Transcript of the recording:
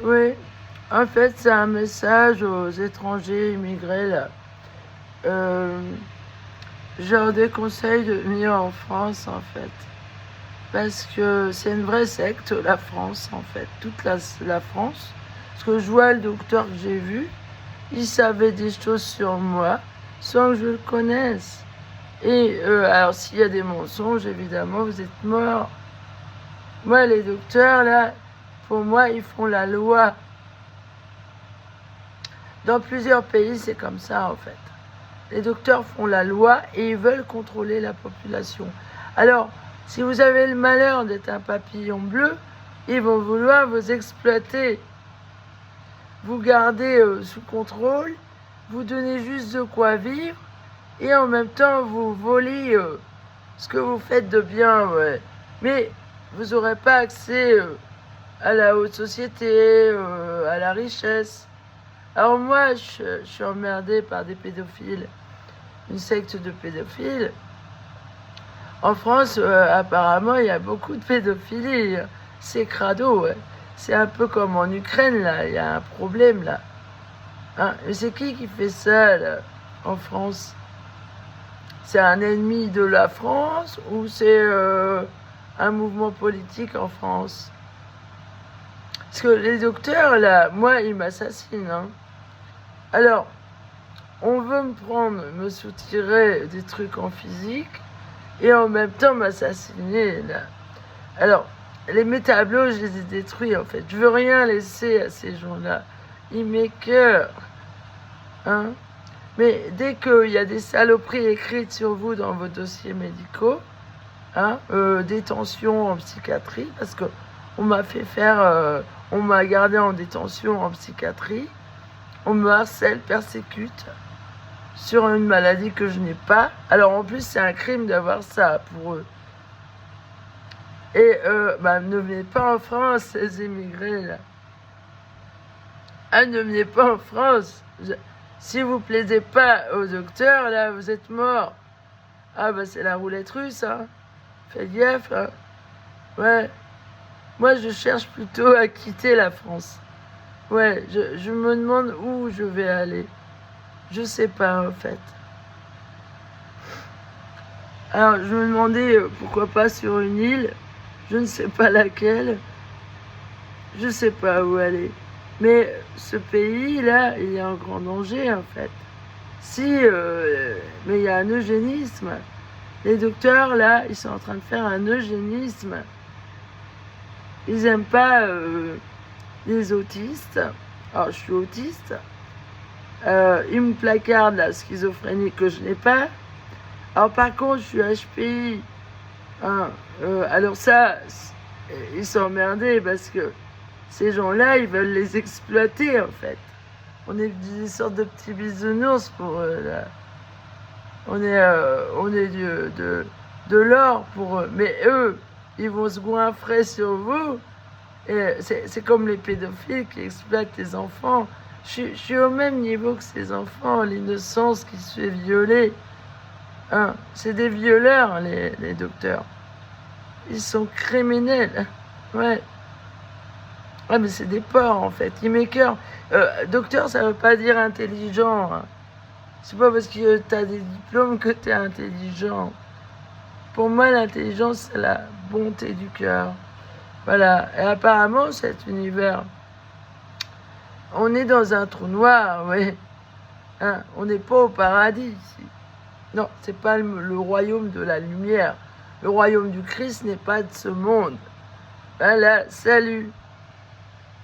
Oui, en fait, c'est un message aux étrangers immigrés, là. Euh, je leur déconseille de venir en France, en fait. Parce que c'est une vraie secte, la France, en fait. Toute la France. Parce que je vois le docteur que j'ai vu, il savait des choses sur moi sans que je le connaisse. Et alors, s'il y a des mensonges, évidemment, vous êtes morts. Moi, les docteurs, là, pour moi, ils font la loi. Dans plusieurs pays, c'est comme ça, en fait. Les docteurs font la loi et ils veulent contrôler la population. Alors, si vous avez le malheur d'être un papillon bleu, ils vont vouloir vous exploiter, vous garder sous contrôle, vous donner juste de quoi vivre et en même temps vous voler ce que vous faites de bien. Ouais. Mais vous n'aurez pas accès à la haute société, à la richesse. Alors moi, je suis emmerdée par des pédophiles, une secte de pédophiles. En France, apparemment, il y a beaucoup de pédophilie. C'est crado, ouais. C'est un peu comme en Ukraine, là. Il y a un problème, là. Hein? Mais c'est qui fait ça, là, en France? C'est un ennemi de la France ou c'est un mouvement politique en France? Parce que les docteurs, là, moi, ils m'assassinent. Hein. Alors, on veut me prendre, me soutirer des trucs en physique et en même temps m'assassiner, là. Alors, les métablos, je les ai détruits, en fait. Je veux rien laisser à ces gens-là. Ils m'écœurent. Hein? Mais dès qu'il y a des saloperies écrites sur vous dans vos dossiers médicaux, hein, détention en psychiatrie, parce que on m'a fait faire, on m'a gardé en détention en psychiatrie, on me harcèle, persécute sur une maladie que je n'ai pas. Alors en plus, c'est un crime d'avoir ça pour eux. Et ne venez pas en France, ces immigrés là. Ah, ne venez pas en France. Si vous plaisez pas au docteur, là, vous êtes mort. Ah, bah, c'est la roulette russe, hein. Faites gaffe, hein. Ouais. Moi, je cherche plutôt à quitter la France. Ouais, je me demande où je vais aller. Je sais pas, en fait. Alors, je me demandais pourquoi pas sur une île. Je ne sais pas laquelle. Je sais pas où aller. Mais ce pays-là, il est en grand danger, en fait. Mais il y a un eugénisme. Les docteurs, là, ils sont en train de faire un eugénisme. Ils n'aiment pas les autistes. Alors, je suis autiste. Ils me placardent la schizophrénie que je n'ai pas. Alors, par contre, je suis HPI. Hein, alors ça, ils sont emmerdés parce que ces gens-là, ils veulent les exploiter, en fait. On est des sortes de petits bisounours pour eux, là. On est de l'or pour eux. Mais eux, ils vont se goinfrer sur vous. Et c'est comme les pédophiles qui exploitent les enfants. Je suis au même niveau que ces enfants, l'innocence qui se fait violer. Hein, c'est des violeurs, les docteurs. Ils sont criminels. Ouais. Ah, mais c'est des porcs, en fait. Ils m'écœurent. Docteur, ça veut pas dire intelligent. Hein. C'est pas parce que t'as des diplômes que t'es intelligent. Pour moi, l'intelligence, c'est la bonté du cœur. Voilà. Et apparemment, cet univers, on est dans un trou noir, oui. Hein, on n'est pas au paradis ici. Non, c'est pas le royaume de la lumière. Le royaume du Christ n'est pas de ce monde. Voilà, salut.